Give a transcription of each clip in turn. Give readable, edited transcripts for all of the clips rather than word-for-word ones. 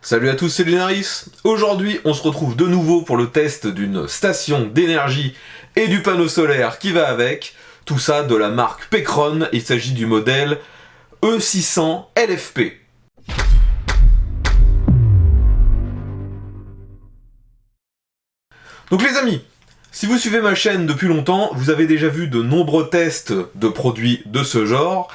Salut à tous, c'est Lunaris. Aujourd'hui, on se retrouve de nouveau pour le test d'une station d'énergie et du panneau solaire qui va avec. Tout ça de la marque Pecron, il s'agit du modèle E600 LFP. Donc les amis, si vous suivez ma chaîne depuis longtemps, vous avez déjà vu de nombreux tests de produits de ce genre.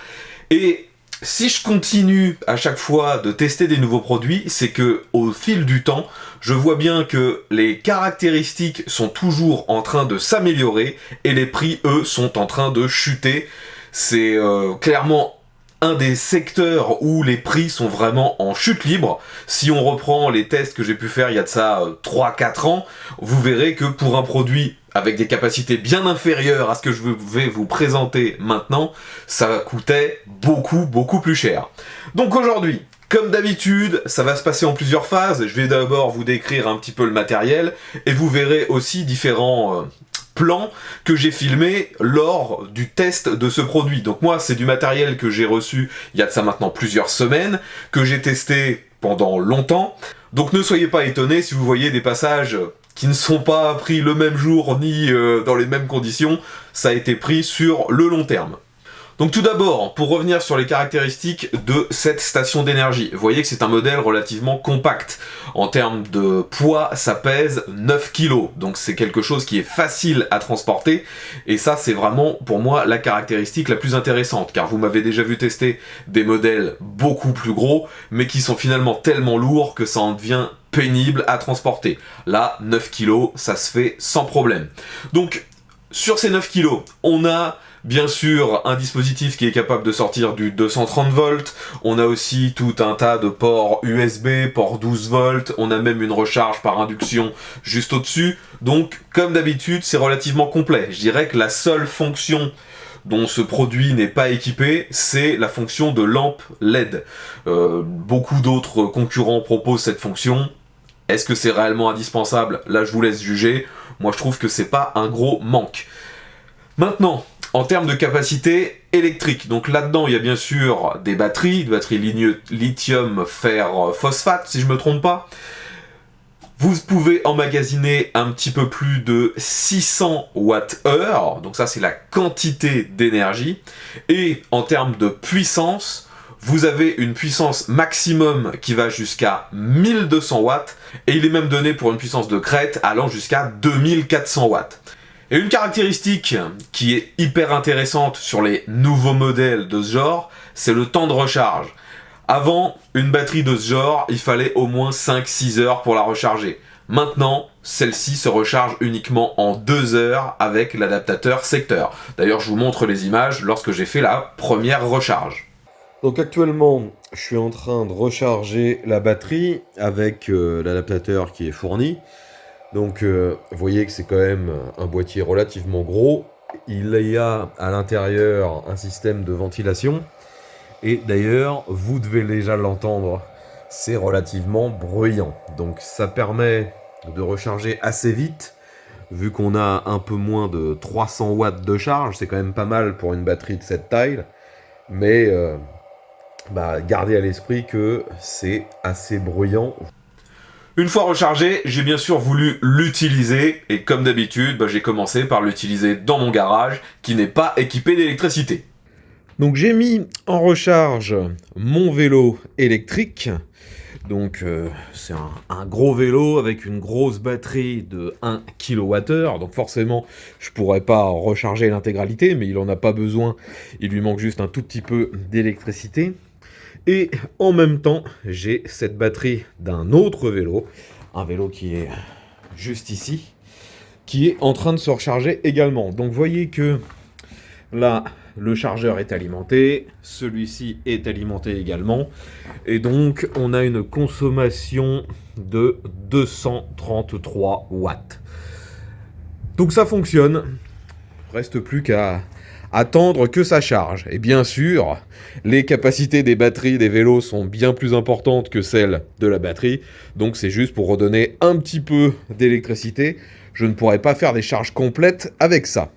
Et si je continue à chaque fois de tester des nouveaux produits, c'est que au fil du temps, je vois bien que les caractéristiques sont toujours en train de s'améliorer et les prix, eux, sont en train de chuter. C'est clairement un des secteurs où les prix sont vraiment en chute libre. Si on reprend les tests que j'ai pu faire il y a de ça 3-4 ans, vous verrez que pour un produit avec des capacités bien inférieures à ce que je vais vous présenter maintenant, ça coûtait beaucoup plus cher. Donc aujourd'hui, comme d'habitude, ça va se passer en plusieurs phases. Je vais d'abord vous décrire un petit peu le matériel et vous verrez aussi différents plans que j'ai filmés lors du test de ce produit. Donc moi, c'est du matériel que j'ai reçu il y a de ça maintenant plusieurs semaines, que j'ai testé pendant longtemps. Donc ne soyez pas étonnés si vous voyez des passages qui ne sont pas pris le même jour ni dans les mêmes conditions. Ça a été pris sur le long terme. Donc tout d'abord, pour revenir sur les caractéristiques de cette station d'énergie, vous voyez que c'est un modèle relativement compact. En termes de poids, ça pèse 9 kg, donc c'est quelque chose qui est facile à transporter, et ça c'est vraiment pour moi la caractéristique la plus intéressante, car vous m'avez déjà vu tester des modèles beaucoup plus gros, mais qui sont finalement tellement lourds que ça en devient pénible à transporter. Là, 9 kg, ça se fait sans problème. Donc, sur ces 9 kg, on a bien sûr un dispositif qui est capable de sortir du 230 volts, on a aussi tout un tas de ports USB, port 12 volts, on a même une recharge par induction juste au-dessus, donc comme d'habitude c'est relativement complet. Je dirais que la seule fonction dont ce produit n'est pas équipé, c'est la fonction de lampe LED. Beaucoup d'autres concurrents proposent cette fonction. Est-ce que c'est réellement indispensable? Là je vous laisse juger, moi je trouve que c'est pas un gros manque. Maintenant, en termes de capacité électrique, donc là-dedans il y a bien sûr des batteries lithium fer phosphate si je me trompe pas. Vous pouvez emmagasiner un petit peu plus de 600 Wh, donc ça c'est la quantité d'énergie. Et en termes de puissance, vous avez une puissance maximum qui va jusqu'à 1200 watts, et il est même donné pour une puissance de crête allant jusqu'à 2400 watts. Et une caractéristique qui est hyper intéressante sur les nouveaux modèles de ce genre, c'est le temps de recharge. Avant, une batterie de ce genre, il fallait au moins 5-6 heures pour la recharger. Maintenant, celle-ci se recharge uniquement en 2 heures avec l'adaptateur secteur. D'ailleurs, je vous montre les images lorsque j'ai fait la première recharge. Donc actuellement, je suis en train de recharger la batterie avec l'adaptateur qui est fourni. Donc vous voyez que c'est quand même un boîtier relativement gros. Il y a à l'intérieur un système de ventilation. Et d'ailleurs, vous devez déjà l'entendre, c'est relativement bruyant. Donc ça permet de recharger assez vite. Vu qu'on a un peu moins de 300 watts de charge, c'est quand même pas mal pour une batterie de cette taille. Mais gardez à l'esprit que c'est assez bruyant. Une fois rechargé, j'ai bien sûr voulu l'utiliser, et comme d'habitude, j'ai commencé par l'utiliser dans mon garage, qui n'est pas équipé d'électricité. Donc j'ai mis en recharge mon vélo électrique. Donc c'est un gros vélo avec une grosse batterie de 1 kWh. Donc forcément, je pourrais pas recharger l'intégralité, mais il en a pas besoin. Il lui manque juste un tout petit peu d'électricité. Et en même temps, j'ai cette batterie d'un autre vélo, un vélo qui est juste ici, qui est en train de se recharger également. Donc vous voyez que là, le chargeur est alimenté, celui-ci est alimenté également, et donc on a une consommation de 233 watts. Donc ça fonctionne, reste plus qu'à attendre que ça charge. Et bien sûr, les capacités des batteries des vélos sont bien plus importantes que celles de la batterie, donc c'est juste pour redonner un petit peu d'électricité. Je ne pourrais pas faire des charges complètes avec ça.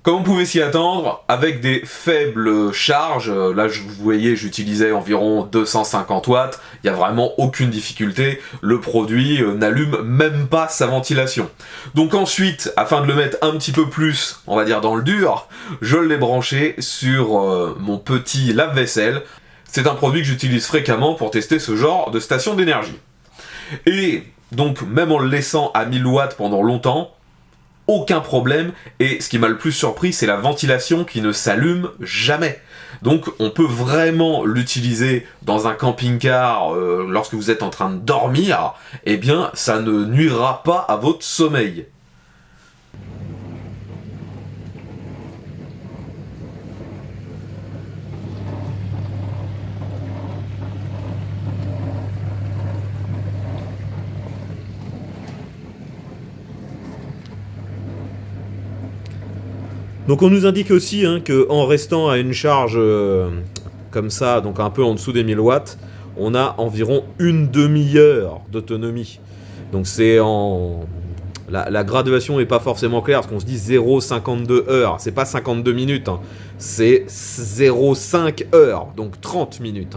Comme on pouvait s'y attendre, avec des faibles charges, là vous voyez j'utilisais environ 250 watts, il n'y a vraiment aucune difficulté, le produit n'allume même pas sa ventilation. Donc ensuite, afin de le mettre un petit peu plus, on va dire dans le dur, je l'ai branché sur mon petit lave-vaisselle. C'est un produit que j'utilise fréquemment pour tester ce genre de station d'énergie. Et donc même en le laissant à 1000 watts pendant longtemps, aucun problème, et ce qui m'a le plus surpris, c'est la ventilation qui ne s'allume jamais. Donc on peut vraiment l'utiliser dans un camping-car lorsque vous êtes en train de dormir, eh bien ça ne nuira pas à votre sommeil. Donc on nous indique aussi qu'en restant à une charge comme ça, donc un peu en dessous des 1000 watts, on a environ une demi-heure d'autonomie. Donc c'est en... La graduation n'est pas forcément claire, parce qu'on se dit 0,52 heures. C'est pas 52 minutes, c'est 0,5 heures, donc 30 minutes.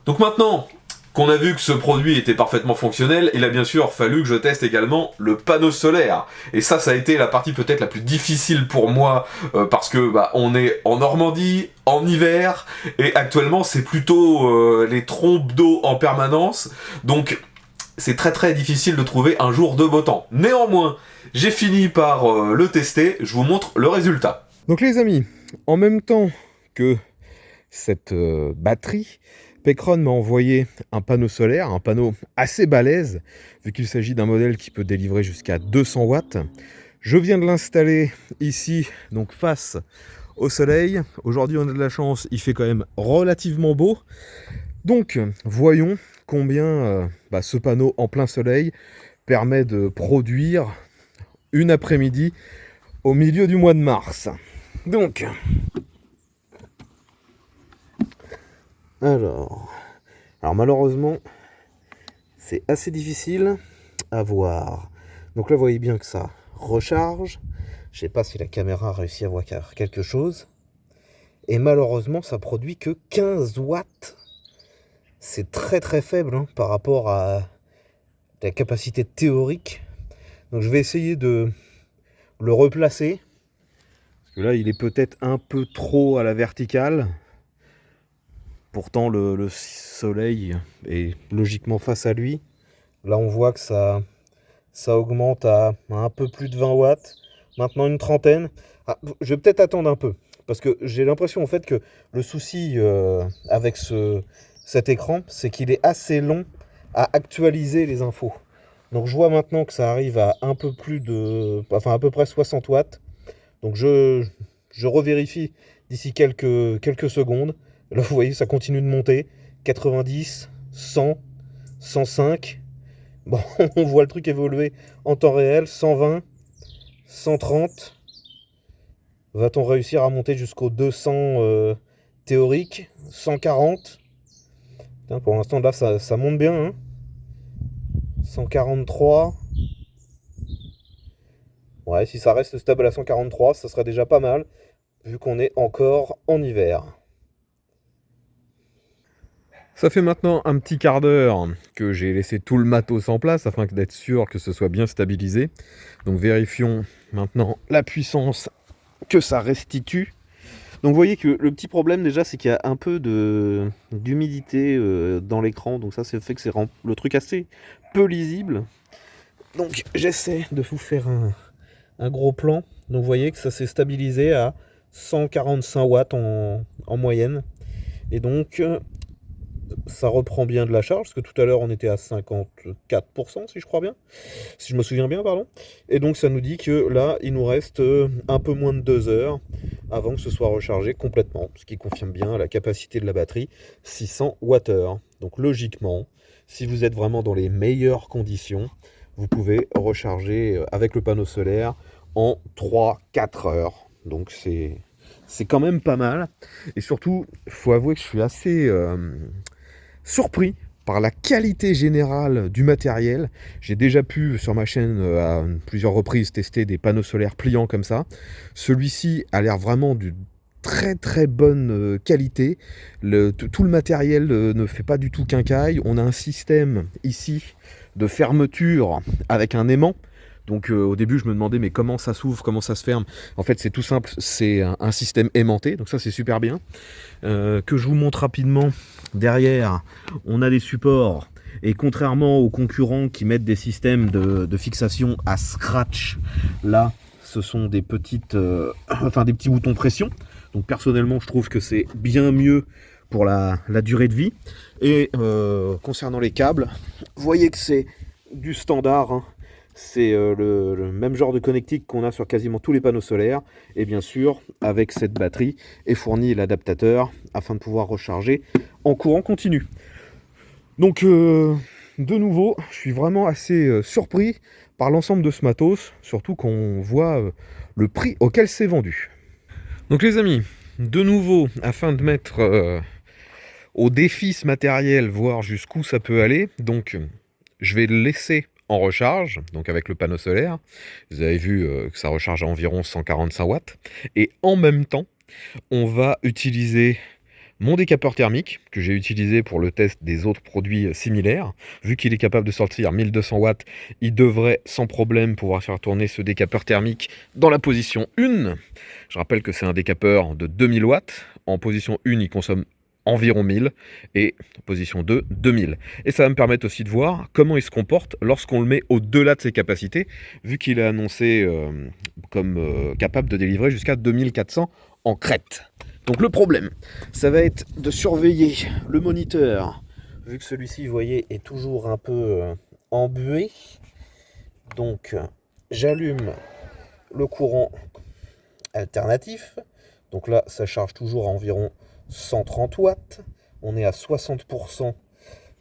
Donc maintenant qu'on a vu que ce produit était parfaitement fonctionnel, il a bien sûr fallu que je teste également le panneau solaire. Et ça a été la partie peut-être la plus difficile pour moi, parce que on est en Normandie, en hiver, et actuellement c'est plutôt les trompes d'eau en permanence, donc c'est très très difficile de trouver un jour de beau temps. Néanmoins, j'ai fini par le tester, je vous montre le résultat. Donc les amis, en même temps que cette batterie, Pecron m'a envoyé un panneau solaire, un panneau assez balèze, vu qu'il s'agit d'un modèle qui peut délivrer jusqu'à 200 watts. Je viens de l'installer ici, donc face au soleil. Aujourd'hui, on a de la chance, il fait quand même relativement beau. Donc, voyons combien ce panneau en plein soleil permet de produire une après-midi au milieu du mois de mars. Donc... Alors malheureusement, c'est assez difficile à voir. Donc là, vous voyez bien que ça recharge. Je sais pas si la caméra a réussi à voir quelque chose. Et malheureusement, ça produit que 15 watts. C'est très très faible par rapport à la capacité théorique. Donc je vais essayer de le replacer. Parce que là, il est peut-être un peu trop à la verticale. Pourtant, le soleil est logiquement face à lui. Là, on voit que ça augmente à un peu plus de 20 watts. Maintenant, une trentaine. Ah, je vais peut-être attendre un peu. Parce que j'ai l'impression, en fait, que le souci avec cet écran, c'est qu'il est assez long à actualiser les infos. Donc, je vois maintenant que ça arrive à un peu plus de... Enfin, à peu près 60 watts. Donc, je revérifie d'ici quelques secondes. Là, vous voyez, ça continue de monter. 90, 100, 105. Bon, on voit le truc évoluer en temps réel. 120, 130. Va-t-on réussir à monter jusqu'au 200 théorique? 140. Putain, pour l'instant, là, ça monte bien. 143. Ouais, si ça reste stable à 143, ça serait déjà pas mal, vu qu'on est encore en hiver. Ça fait maintenant un petit quart d'heure que j'ai laissé tout le matos en place afin d'être sûr que ce soit bien stabilisé. Donc vérifions maintenant la puissance que ça restitue. Donc vous voyez que le petit problème déjà, c'est qu'il y a un peu d'humidité dans l'écran. Donc ça fait que c'est le truc assez peu lisible. Donc j'essaie de vous faire un gros plan. Donc vous voyez que ça s'est stabilisé à 145 watts en moyenne. Et donc ça reprend bien de la charge, parce que tout à l'heure on était à 54% si je crois bien, si je me souviens bien, pardon. Et donc ça nous dit que là il nous reste un peu moins de 2 heures avant que ce soit rechargé complètement, ce qui confirme bien la capacité de la batterie, 600 Wh. Donc logiquement, si vous êtes vraiment dans les meilleures conditions, vous pouvez recharger avec le panneau solaire en 3-4 heures. Donc c'est quand même pas mal. Et surtout, il faut avouer que je suis assez surpris par la qualité générale du matériel. J'ai déjà pu sur ma chaîne à plusieurs reprises tester des panneaux solaires pliants comme ça. Celui-ci a l'air vraiment d'une très très bonne qualité. Tout le matériel ne fait pas du tout quincaille. On a un système ici de fermeture avec un aimant. Donc au début je me demandais mais comment ça s'ouvre, comment ça se ferme. En fait c'est tout simple, c'est un système aimanté, donc ça c'est super bien. Que je vous montre rapidement, derrière on a des supports, et contrairement aux concurrents qui mettent des systèmes de fixation à scratch, là ce sont des petites, des petits boutons pression. Donc personnellement je trouve que c'est bien mieux pour la durée de vie. Et concernant les câbles, vous voyez que c'est du standard, hein. C'est le même genre de connectique qu'on a sur quasiment tous les panneaux solaires. Et bien sûr, avec cette batterie est fourni l'adaptateur afin de pouvoir recharger en courant continu. Donc, de nouveau, je suis vraiment assez surpris par l'ensemble de ce matos, surtout quand on voit le prix auquel c'est vendu. Donc les amis, de nouveau, afin de mettre au défi ce matériel, voir jusqu'où ça peut aller, donc je vais le laisser en recharge, donc avec le panneau solaire. Vous avez vu que ça recharge à environ 145 watts. Et en même temps, on va utiliser mon décapeur thermique, que j'ai utilisé pour le test des autres produits similaires. Vu qu'il est capable de sortir 1200 watts, il devrait sans problème pouvoir faire tourner ce décapeur thermique dans la position 1. Je rappelle que c'est un décapeur de 2000 watts. En position 1, il consomme environ 1000, et en position 2, 2000. Et ça va me permettre aussi de voir comment il se comporte lorsqu'on le met au-delà de ses capacités, vu qu'il est annoncé comme capable de délivrer jusqu'à 2400 en crête. Donc le problème, ça va être de surveiller le moniteur, vu que celui-ci, vous voyez, est toujours un peu embué. Donc j'allume le courant alternatif. Donc là, ça charge toujours à environ 130 watts, on est à 60%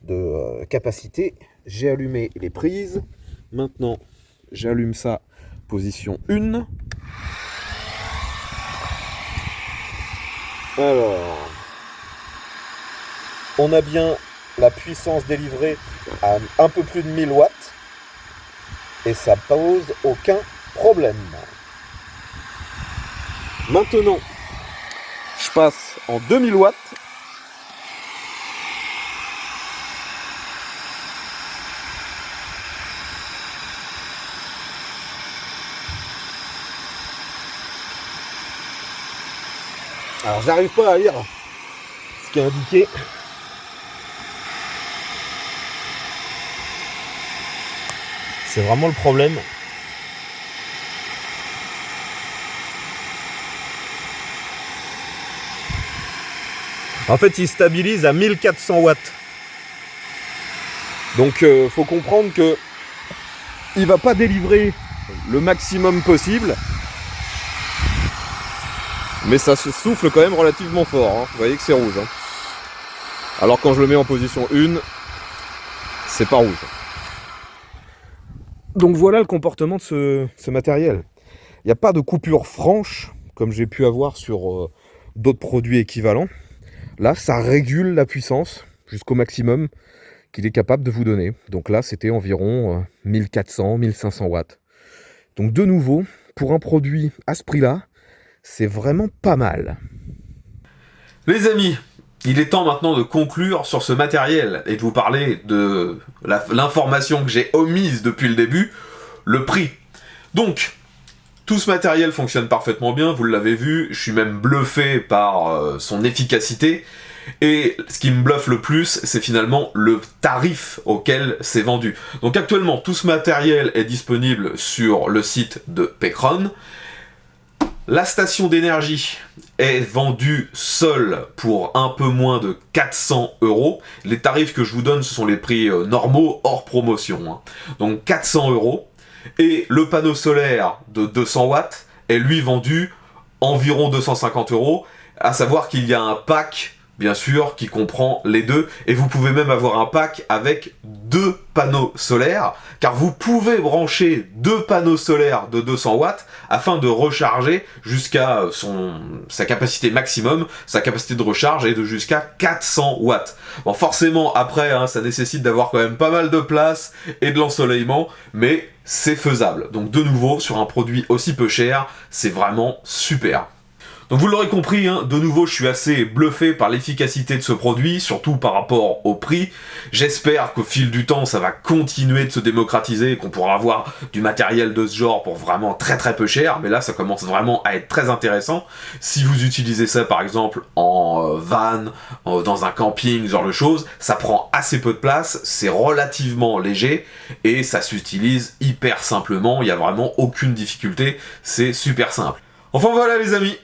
de capacité. J'ai allumé les prises. Maintenant, j'allume ça, position 1. Alors, on a bien la puissance délivrée à un peu plus de 1000 watts et ça pose aucun problème. Maintenant, je passe en 2000 watts. Alors j'arrive pas à lire ce qui est indiqué. C'est vraiment le problème. En fait, il stabilise à 1400 watts. Donc, faut comprendre que il va pas délivrer le maximum possible, mais ça se souffle quand même relativement fort. Hein. Vous voyez que c'est rouge. Hein. Alors quand je le mets en position 1, c'est pas rouge. Donc voilà le comportement de ce matériel. Il n'y a pas de coupure franche, comme j'ai pu avoir sur d'autres produits équivalents. Là, ça régule la puissance jusqu'au maximum qu'il est capable de vous donner. Donc là, c'était environ 1400, 1500 watts. Donc de nouveau, pour un produit à ce prix-là, c'est vraiment pas mal. Les amis, il est temps maintenant de conclure sur ce matériel et de vous parler de l'information que j'ai omise depuis le début, le prix. Donc, tout ce matériel fonctionne parfaitement bien, vous l'avez vu, je suis même bluffé par son efficacité, et ce qui me bluffe le plus, c'est finalement le tarif auquel c'est vendu. Donc actuellement, tout ce matériel est disponible sur le site de Pecron. La station d'énergie est vendue seule pour un peu moins de 400 €. Les tarifs que je vous donne, ce sont les prix normaux, hors promotion. Hein. Donc 400 €. Et le panneau solaire de 200 watts est lui vendu environ 250 €, à savoir qu'il y a un pack bien sûr, qui comprend les deux, et vous pouvez même avoir un pack avec 2 panneaux solaires, car vous pouvez brancher 2 panneaux solaires de 200 watts afin de recharger jusqu'à sa capacité maximum. Sa capacité de recharge est de jusqu'à 400 watts. Bon, forcément, après, ça nécessite d'avoir quand même pas mal de place et de l'ensoleillement, mais c'est faisable. Donc de nouveau, sur un produit aussi peu cher, c'est vraiment super. Donc vous l'aurez compris, de nouveau je suis assez bluffé par l'efficacité de ce produit, surtout par rapport au prix. J'espère qu'au fil du temps ça va continuer de se démocratiser et qu'on pourra avoir du matériel de ce genre pour vraiment très très peu cher, mais là ça commence vraiment à être très intéressant. Si vous utilisez ça par exemple en van, dans un camping, ce genre de choses, ça prend assez peu de place, c'est relativement léger et ça s'utilise hyper simplement, il n'y a vraiment aucune difficulté, c'est super simple. Enfin voilà les amis.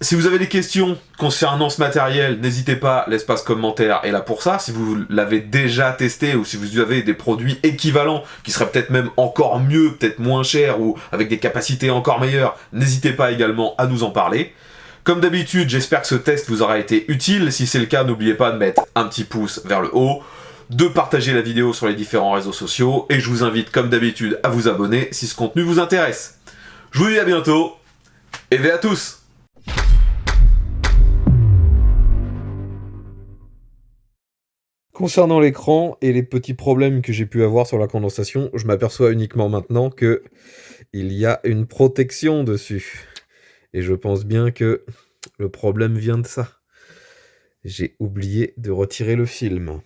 Si vous avez des questions concernant ce matériel, n'hésitez pas, l'espace commentaire est là pour ça. Si vous l'avez déjà testé ou si vous avez des produits équivalents qui seraient peut-être même encore mieux, peut-être moins chers ou avec des capacités encore meilleures, n'hésitez pas également à nous en parler. Comme d'habitude, j'espère que ce test vous aura été utile. Si c'est le cas, n'oubliez pas de mettre un petit pouce vers le haut, de partager la vidéo sur les différents réseaux sociaux et je vous invite comme d'habitude à vous abonner si ce contenu vous intéresse. Je vous dis à bientôt et à tous. Concernant l'écran et les petits problèmes que j'ai pu avoir sur la condensation, je m'aperçois uniquement maintenant que il y a une protection dessus. Et je pense bien que le problème vient de ça. J'ai oublié de retirer le film.